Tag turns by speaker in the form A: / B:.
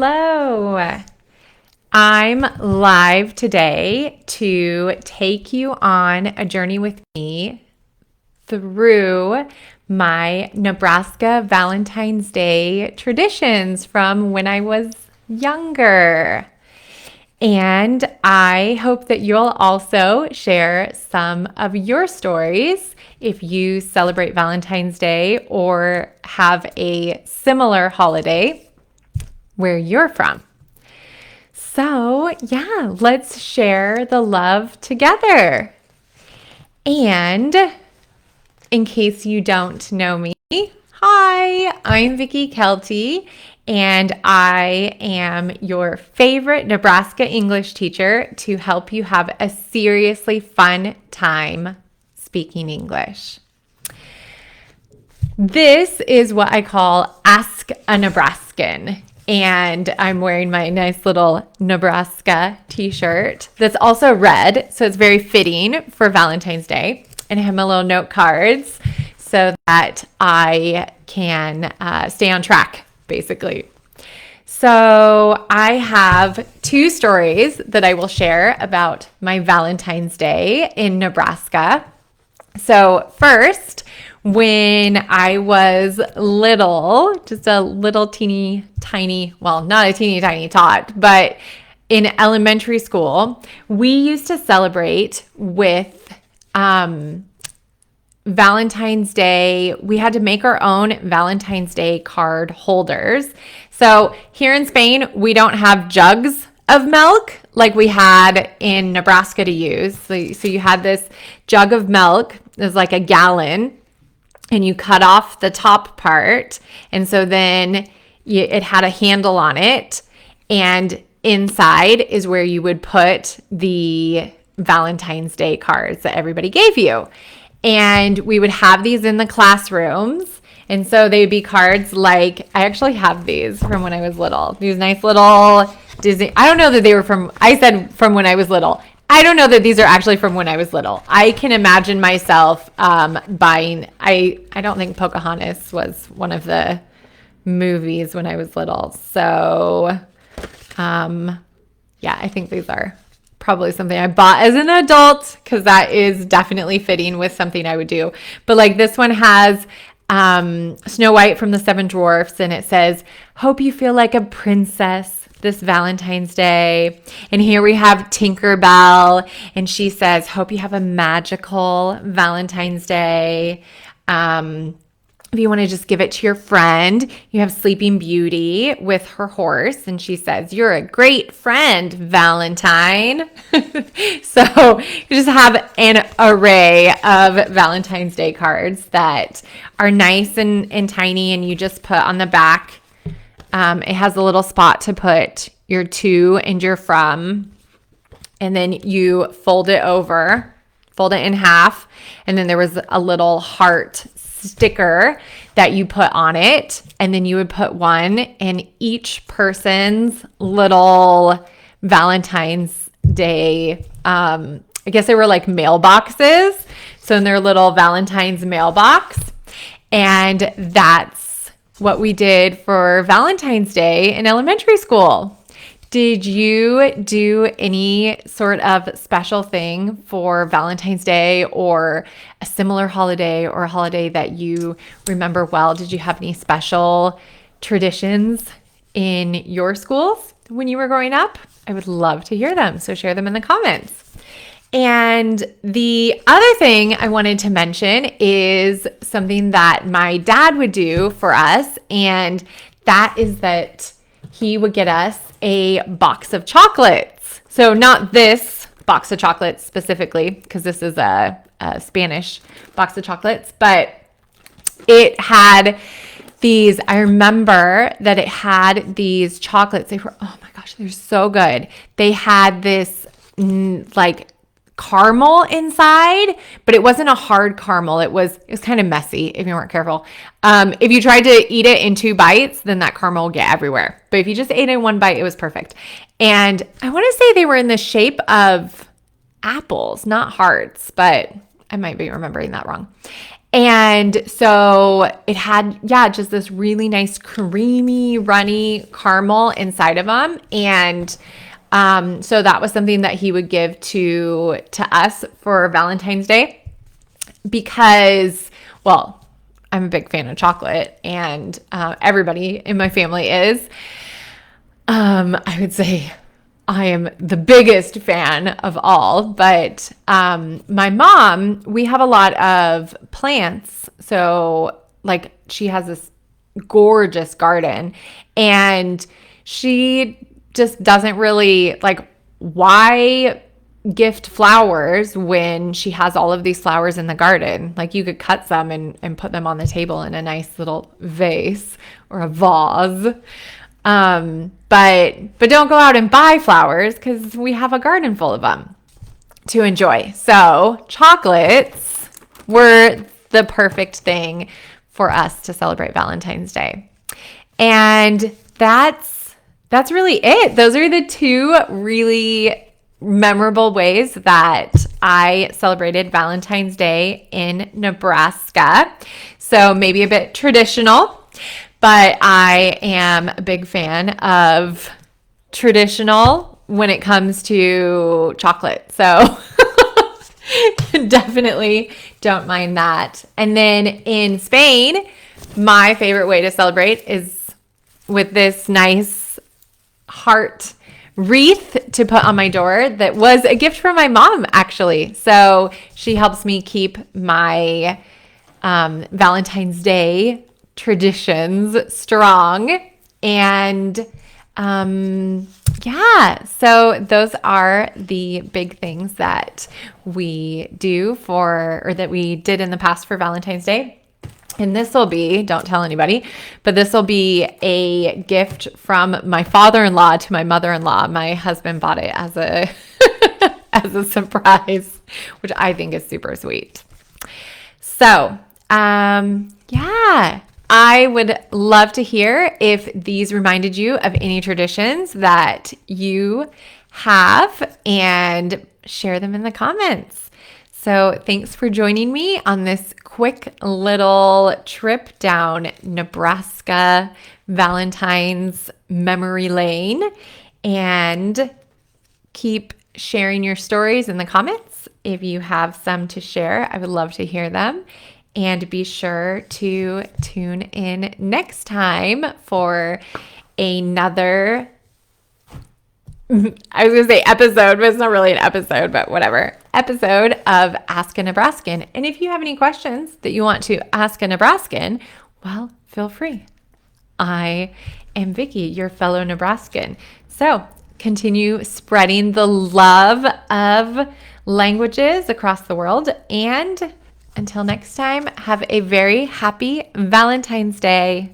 A: Hello. I'm live today to take you on a journey with me through my Nebraska Valentine's Day traditions from when I was younger. And I hope that you'll also share some of your stories if you celebrate Valentine's Day or have a similar holiday where you're from. So, yeah, let's share the love together. And in case you don't know me, hi, I'm Vicki Kelty, and I am your favorite Nebraska English teacher to help you have a seriously fun time speaking English. This is what I call Ask a Nebraskan. And I'm wearing my nice little Nebraska t-shirt that's also red, so it's very fitting for Valentine's Day. And I have my little note cards so that I can stay on track, basically. So I have two stories that I will share about my Valentine's Day in Nebraska. So first, when I was little, just a little teeny tiny, well, not a teeny tiny tot, but in elementary school, we used to celebrate with Valentine's Day. We had to make our own Valentine's Day card holders. So here in Spain, we don't have jugs of milk like we had in Nebraska to use. So you had this jug of milk, it was like a gallon, and you cut off the top part. And so then it had a handle on it. And inside is where you would put the Valentine's Day cards that everybody gave you. And we would have these in the classrooms. And so they'd be cards like, I actually have these from when I was little. These nice little Disney, I don't know that they were from, I said from when I was little. I don't know that these are actually from when I was little. I can imagine myself buying, I don't think Pocahontas was one of the movies when I was little. So, yeah, I think these are probably something I bought as an adult because that is definitely fitting with something I would do. But like this one has Snow White from the Seven Dwarfs, and it says, "Hope you feel like a princess this Valentine's Day." And here we have Tinkerbell, and she says, "Hope you have a magical Valentine's Day." If you want to just give it to your friend, you have Sleeping Beauty with her horse, and she says, "You're a great friend, Valentine." So you just have an array of Valentine's Day cards that are nice and tiny, and you just put on the back. It has a little spot to put your to and your from, and then you fold it over, fold it in half, and then there was a little heart sticker that you put on it, and then you would put one in each person's little Valentine's Day, I guess they were like mailboxes, so in their little Valentine's mailbox. And that's what we did for Valentine's Day in elementary school. Did you do any sort of special thing for Valentine's Day or a similar holiday or a holiday that you remember well? Did you have any special traditions in your schools when you were growing up? I would love to hear them, so share them in the comments. And the other thing I wanted to mention is something that my dad would do for us, and that is that he would get us a box of chocolates. So not this box of chocolates specifically, because this is a Spanish box of chocolates, but it had these, I remember that it had these chocolates. They were, oh my gosh, they're so good. They had this like caramel inside, but it wasn't a hard caramel. It was kind of messy if you weren't careful. If you tried to eat it in 2 bites, then that caramel would get everywhere. But if you just ate it in 1 bite, it was perfect. And I want to say they were in the shape of apples, not hearts, but I might be remembering that wrong. And so it had, just this really nice creamy, runny caramel inside of them. And so that was something that he would give to us for Valentine's Day because, well, I'm a big fan of chocolate, and everybody in my family is. I would say I am the biggest fan of all, but my mom, we have a lot of plants. So like she has this gorgeous garden, and she just doesn't really like, why gift flowers when she has all of these flowers in the garden? Like you could cut some and put them on the table in a nice little vase or a vase. But don't go out and buy flowers because we have a garden full of them to enjoy. So chocolates were the perfect thing for us to celebrate Valentine's Day. And that's really it. Those are the two really memorable ways that I celebrated Valentine's Day in Nebraska. So maybe a bit traditional, but I am a big fan of traditional when it comes to chocolate. So definitely don't mind that. And then in Spain, my favorite way to celebrate is with this nice heart wreath to put on my door that was a gift from my mom, actually. So she helps me keep my Valentine's Day traditions strong. And so those are the big things that we do or that we did in the past for Valentine's Day. And this will be, don't tell anybody, but this will be a gift from my father-in-law to my mother-in-law. My husband bought it as a as a surprise, which I think is super sweet. So, I would love to hear if these reminded you of any traditions that you have, and share them in the comments. So thanks for joining me on this quick little trip down Nebraska Valentine's memory lane, and keep sharing your stories in the comments. If you have some to share, I would love to hear them. And be sure to tune in next time for another, I was going to say episode, but it's not really an episode, but whatever, episode of Ask a Nebraskan. And if you have any questions that you want to ask a Nebraskan, well, feel free. I am Vicki, your fellow Nebraskan. So continue spreading the love of languages across the world. And until next time, have a very happy Valentine's Day.